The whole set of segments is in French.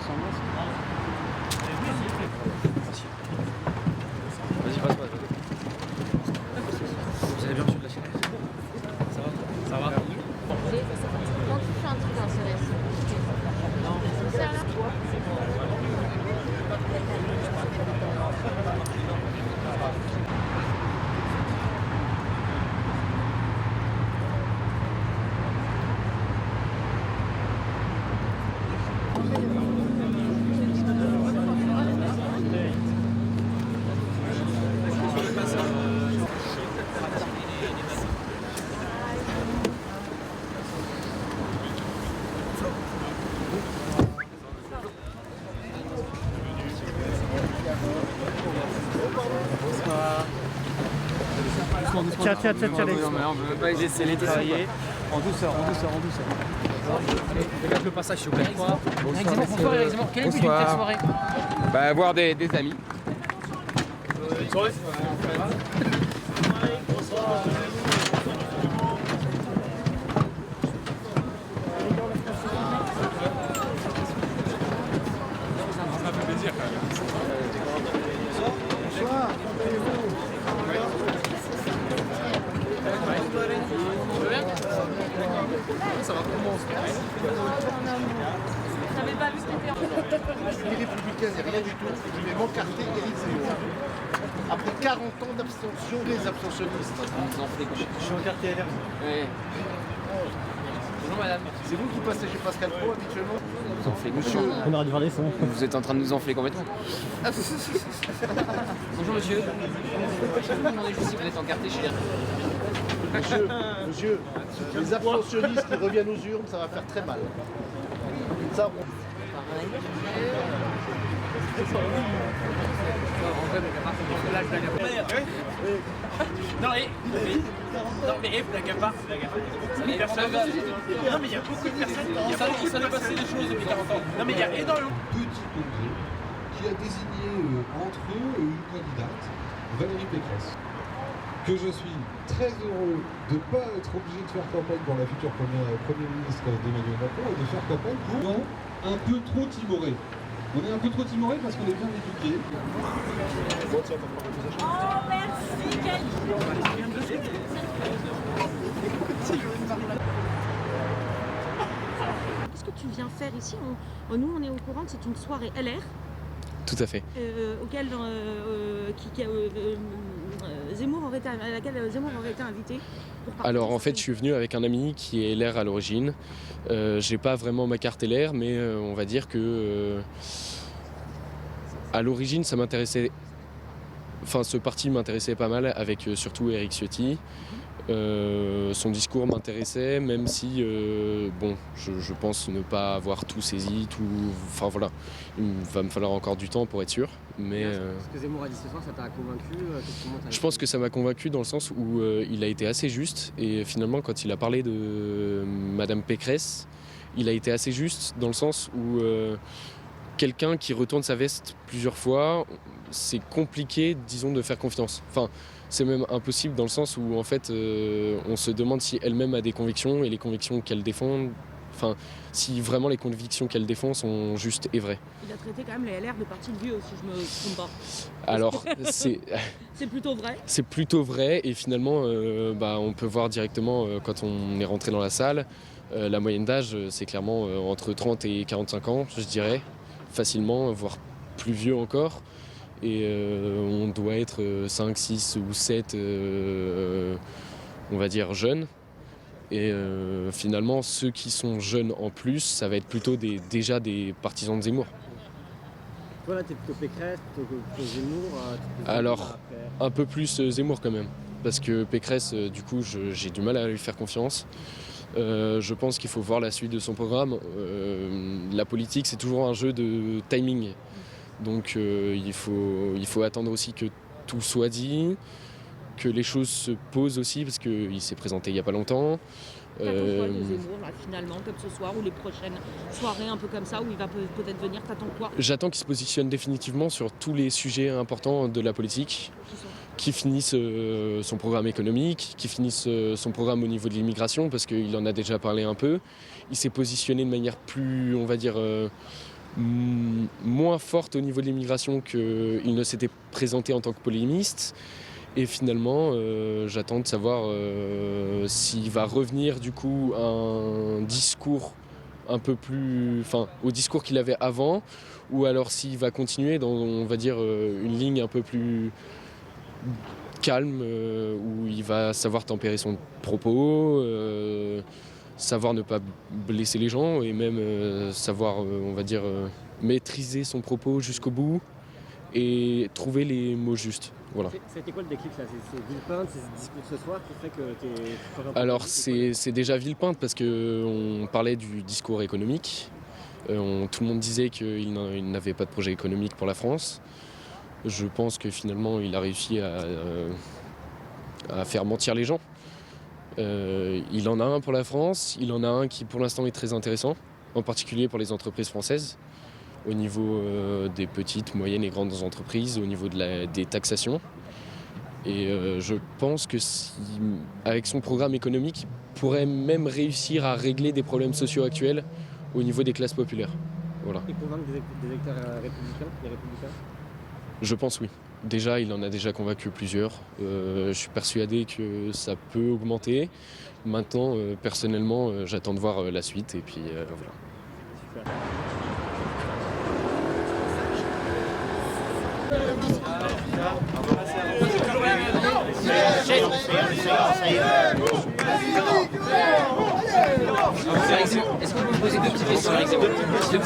sans masque. Vas-y, passe. Vous avez bien reçu de la chaîne? Ça va? Ça va? Quand tu fais un truc intéressant, c'est ça là? Tiens, Alex. On veut pas essayer de travailler. En douceur. Allez, regarde le passage s'il vous plaît. Bonsoir. Bonsoir. Quel est le but d'une telle soirée? Bah, voir des amis. Ça fait plaisir quand même. Bonsoir. Ça va comment? J'avais pas vu ce que t'étais en Les Républicains, c'est rien du tout. Je vais m'encarter Éric Zemmour. Après 40 ans d'abstention, les abstentionnistes. Je suis en carte LR. Ouais. Bonjour madame. C'est vous qui passez chez Pascal Pro habituellement? Vous enflez Monsieur, On aurait dû voir des sons. Vous êtes en train de nous enfler complètement. Bonjour monsieur. Je vous demandais juste si vous êtes encarté chez les... monsieur, les abstentionnistes qui reviennent aux urnes, ça va faire très mal. Ça, Non mais blague à part. Personne. Non mais il y a beaucoup de personnes qui savent passer des choses depuis 40 ans. Non mais il y a énormément. Petit congrès qui a désigné entre eux une candidate, Valérie Pécresse. Que je suis très heureux de ne pas être obligé de faire campagne pour la future Premier ministre d'Emmanuel Macron et de faire campagne pour un peu trop timoré. On est un peu trop timoré parce qu'on est bien éduqué. Oh merci Cali. Qu'est-ce que tu viens faire ici? Nous on est au courant que c'est une soirée LR Tout à fait. auquel à laquelle Zemmour aurait été invité. Alors en fait, je suis venu avec un ami qui est LR à l'origine. J'ai pas vraiment ma carte LR, mais on va dire que à l'origine, ça m'intéressait. Enfin, ce parti m'intéressait pas mal, avec surtout Éric Ciotti. Son discours m'intéressait, même si bon, je pense ne pas avoir tout saisi, tout. Enfin voilà, il va me falloir encore du temps pour être sûr. Mais Ce que Zemmour a dit ce soir, ça t'a convaincu? je pense que ça m'a convaincu dans le sens où il a été assez juste, et finalement quand il a parlé de Madame Pécresse, il a été assez juste dans le sens où quelqu'un qui retourne sa veste plusieurs fois, c'est compliqué, disons, de faire confiance. Enfin, c'est même impossible dans le sens où en fait on se demande si elle-même a des convictions, et les convictions qu'elle défend, enfin si vraiment les convictions qu'elle défend sont justes et vraies. Il a traité quand même les LR de parti de vieux, si je me trompe pas. Alors c'est plutôt vrai. C'est plutôt vrai, et finalement on peut voir directement quand on est rentré dans la salle, la moyenne d'âge c'est clairement entre 30 et 45 ans, je dirais, facilement, voire plus vieux encore. Et on doit être 5, 6 ou 7, on va dire, jeunes. Et finalement, ceux qui sont jeunes en plus, ça va être plutôt déjà des partisans de Zemmour. Toi là, t'es plutôt Pécresse, plutôt Zemmour? Alors, un peu plus Zemmour quand même. Parce que Pécresse, du coup, j'ai du mal à lui faire confiance. Je pense qu'il faut voir la suite de son programme. La politique, c'est toujours un jeu de timing. Donc il faut attendre aussi que tout soit dit, que les choses se posent aussi, parce qu'il s'est présenté il n'y a pas longtemps. T'attends quoi de Zemmour là, finalement, comme ce soir, ou les prochaines soirées un peu comme ça, où il va peut-être venir, t'attends quoi? J'attends qu'il se positionne définitivement sur tous les sujets importants de la politique, qu'il finisse son programme économique, qu'il finisse son programme au niveau de l'immigration, parce qu'il en a déjà parlé un peu. Il s'est positionné de manière plus, on va dire, moins forte au niveau de l'immigration qu'il ne s'était présenté en tant que polémiste. Et finalement, j'attends de savoir s'il va revenir du coup à un discours un peu plus, enfin, au discours qu'il avait avant, ou alors s'il va continuer dans, on va dire, une ligne un peu plus calme, où il va savoir tempérer son propos, savoir ne pas blesser les gens et même savoir, on va dire, maîtriser son propos jusqu'au bout et trouver les mots justes. Voilà. C'était quoi le déclic là? C'est Villepinte, c'est ce discours ce soir qui fait que t'es... Alors c'est déjà Villepinte parce qu'on parlait du discours économique. Tout le monde disait qu'il n'avait pas de projet économique pour la France. Je pense que finalement il a réussi à faire mentir les gens. Il en a un pour la France, il en a un qui pour l'instant est très intéressant, en particulier pour les entreprises françaises, au niveau des petites, moyennes et grandes entreprises, au niveau des taxations. Et je pense que avec son programme économique, il pourrait même réussir à régler des problèmes sociaux actuels au niveau des classes populaires. Voilà. Et convaincre des électeurs républicains, les républicains? Je pense oui. Déjà, il en a déjà convaincu plusieurs. Je suis persuadé que ça peut augmenter. Maintenant, personnellement, j'attends de voir la suite et puis voilà. Super. Est-ce que vous me posez deux petites questions, Eric Zemmour? Deux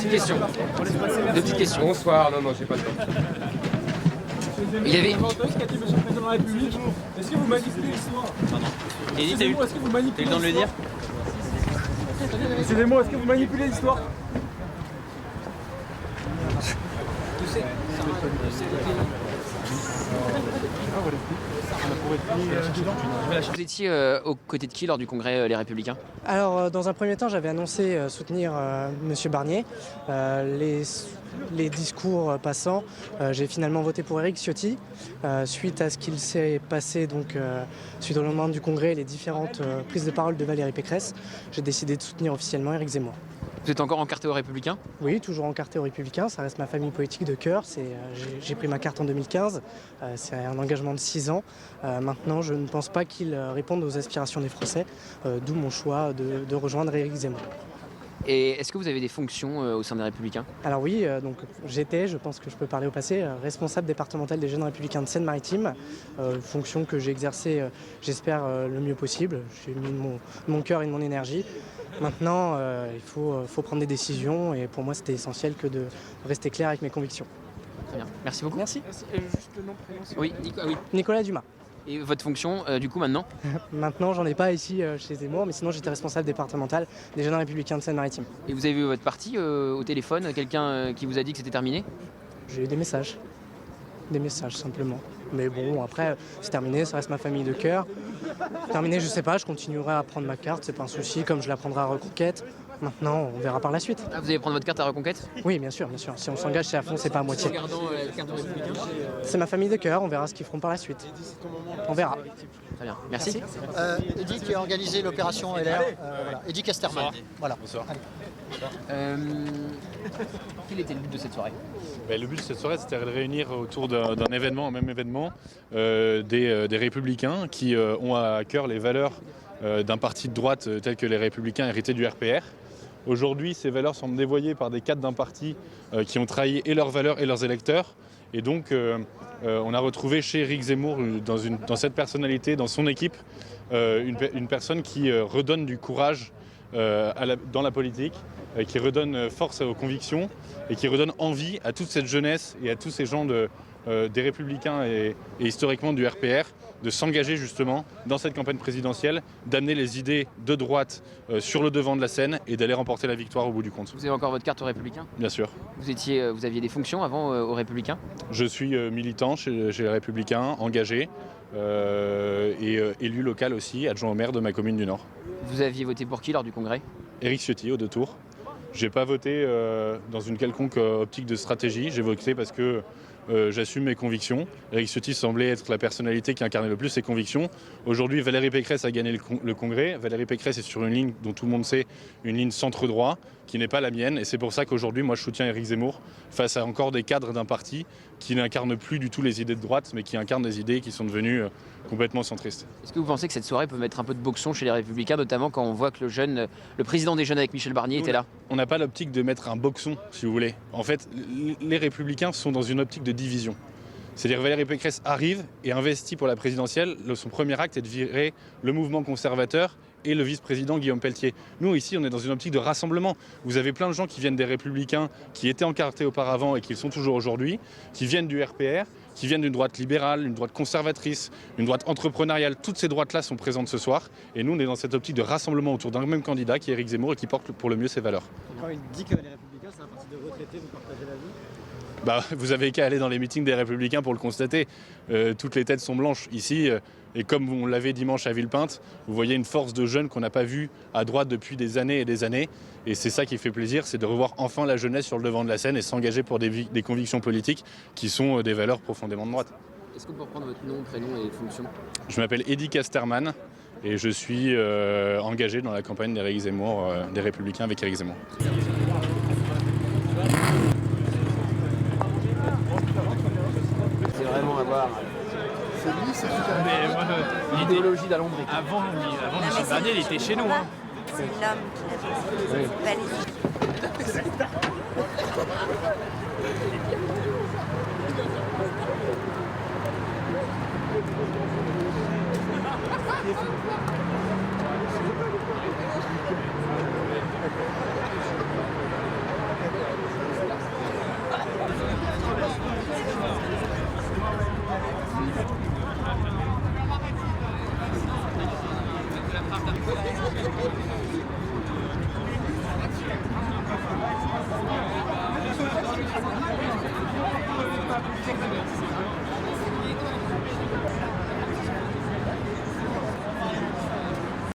petites questions. Bonsoir, non, j'ai pas le temps. Il y avait... Est-ce que vous manipulez l'histoire? Edith, t'as eu le temps de le dire? Excusez-moi, est-ce que vous manipulez l'histoire? Vous étiez aux côtés de qui lors du congrès Les Républicains? Alors, dans un premier temps, j'avais annoncé soutenir M. Barnier. Les discours passants, j'ai finalement voté pour Éric Ciotti. Suite à ce qu'il s'est passé, suite au lendemain du congrès, les différentes prises de parole de Valérie Pécresse, j'ai décidé de soutenir officiellement Éric Zemmour. Vous êtes encore encarté aux Républicains? Oui, toujours encarté aux Républicains, ça reste ma famille politique de cœur. J'ai pris ma carte en 2015, c'est un engagement de 6 ans. Maintenant, je ne pense pas qu'il réponde aux aspirations des Français, d'où mon choix de rejoindre Éric Zemmour. Et est-ce que vous avez des fonctions au sein des Républicains? Alors oui, j'étais, je pense que je peux parler au passé, responsable départemental des jeunes républicains de Seine-Maritime, fonction que j'ai exercée, j'espère, le mieux possible. J'ai mis mon cœur et mon énergie. Maintenant, il faut prendre des décisions et pour moi, c'était essentiel que de rester clair avec mes convictions. Très bien, merci beaucoup. Merci. Juste le nom, prénom, oui, Nicolas Dumas. Et votre fonction, du coup, maintenant? Maintenant, j'en ai pas ici chez Zemmour, mais sinon, j'étais responsable départemental des jeunes républicains de Seine-Maritime. Et vous avez vu votre parti au téléphone, quelqu'un qui vous a dit que c'était terminé? J'ai eu des messages simplement. Mais bon, après, c'est terminé, ça reste ma famille de cœur. Terminé, je sais pas, je continuerai à prendre ma carte, c'est pas un souci, comme je la prendrai à Reconquête. Maintenant, on verra par la suite. Ah, vous allez prendre votre carte à Reconquête? Oui, bien sûr, bien sûr. Si on s'engage, c'est à fond, c'est pas à moitié. Regardant la carte républicaine. C'est ma famille de cœur, on verra ce qu'ils feront par la suite. On verra. Très bien, merci. Eddy qui a organisé l'opération LR, voilà. Eddy Casterman. Voilà. Bonsoir. Quel était le but de cette soirée? Le but de cette soirée, c'était de réunir autour d'un événement, un même événement, des républicains qui ont à cœur les valeurs d'un parti de droite tel que les Républicains hérités du RPR. Aujourd'hui, ces valeurs sont dévoyées par des cadres d'un parti qui ont trahi et leurs valeurs et leurs électeurs. Et donc, on a retrouvé chez Éric Zemmour, dans cette personnalité, dans son équipe, une personne qui redonne du courage dans la politique, qui redonne force aux convictions et qui redonne envie à toute cette jeunesse et à tous ces gens des Républicains et historiquement du RPR de s'engager justement dans cette campagne présidentielle, d'amener les idées de droite sur le devant de la scène et d'aller remporter la victoire au bout du compte. Vous avez encore votre carte aux Républicains? Bien sûr. Vous aviez des fonctions avant aux Républicains? Je suis militant chez les Républicains, engagé et élu local aussi, adjoint au maire de ma commune du Nord. Vous aviez voté pour qui lors du congrès? Éric Ciotti aux 2 tours. J'ai pas voté dans une quelconque optique de stratégie, j'ai voté parce que j'assume mes convictions. Éric Ciotti semblait être la personnalité qui incarnait le plus ses convictions. Aujourd'hui, Valérie Pécresse a gagné le Congrès. Valérie Pécresse est sur une ligne dont tout le monde sait, une ligne centre-droit, qui n'est pas la mienne. Et c'est pour ça qu'aujourd'hui, moi, je soutiens Éric Zemmour face à encore des cadres d'un parti qui n'incarnent plus du tout les idées de droite, mais qui incarnent des idées qui sont devenues complètement centristes. Est-ce que vous pensez que cette soirée peut mettre un peu de boxon chez les Républicains, notamment quand on voit que le président des jeunes avec Michel Barnier était là? On n'a pas l'optique de mettre un boxon, si vous voulez. En fait, les Républicains sont dans une optique de division. C'est-à-dire Valérie Pécresse arrive et investit pour la présidentielle. Son premier acte est de virer le mouvement conservateur et le vice-président Guillaume Pelletier. Nous, ici, on est dans une optique de rassemblement. Vous avez plein de gens qui viennent des Républicains, qui étaient encartés auparavant et qui le sont toujours aujourd'hui, qui viennent du RPR, qui viennent d'une droite libérale, une droite conservatrice, une droite entrepreneuriale. Toutes ces droites-là sont présentes ce soir. Et nous, on est dans cette optique de rassemblement autour d'un même candidat, qui est Éric Zemmour, et qui porte pour le mieux ses valeurs. Quand il dit que les Républicains, c'est un parti de retraités, vous partagez la vie? Vous avez qu'à aller dans les meetings des Républicains pour le constater. Toutes les têtes sont blanches ici. Et comme on l'avait dimanche à Villepinte, vous voyez une force de jeunes qu'on n'a pas vue à droite depuis des années et des années. Et c'est ça qui fait plaisir, c'est de revoir enfin la jeunesse sur le devant de la scène et s'engager pour des convictions politiques qui sont des valeurs profondément de droite. Est-ce qu'on peut reprendre votre nom, prénom et fonction? Je m'appelle Eddy Casterman et je suis engagé dans la campagne d'Éric Zemmour, des Républicains avec Éric Zemmour. C'est vraiment avoir l'idéologie d'Alembert. Avant Michel Barnier, il était chez nous. Hein. C'est l'homme qui l'a fait. Valisi.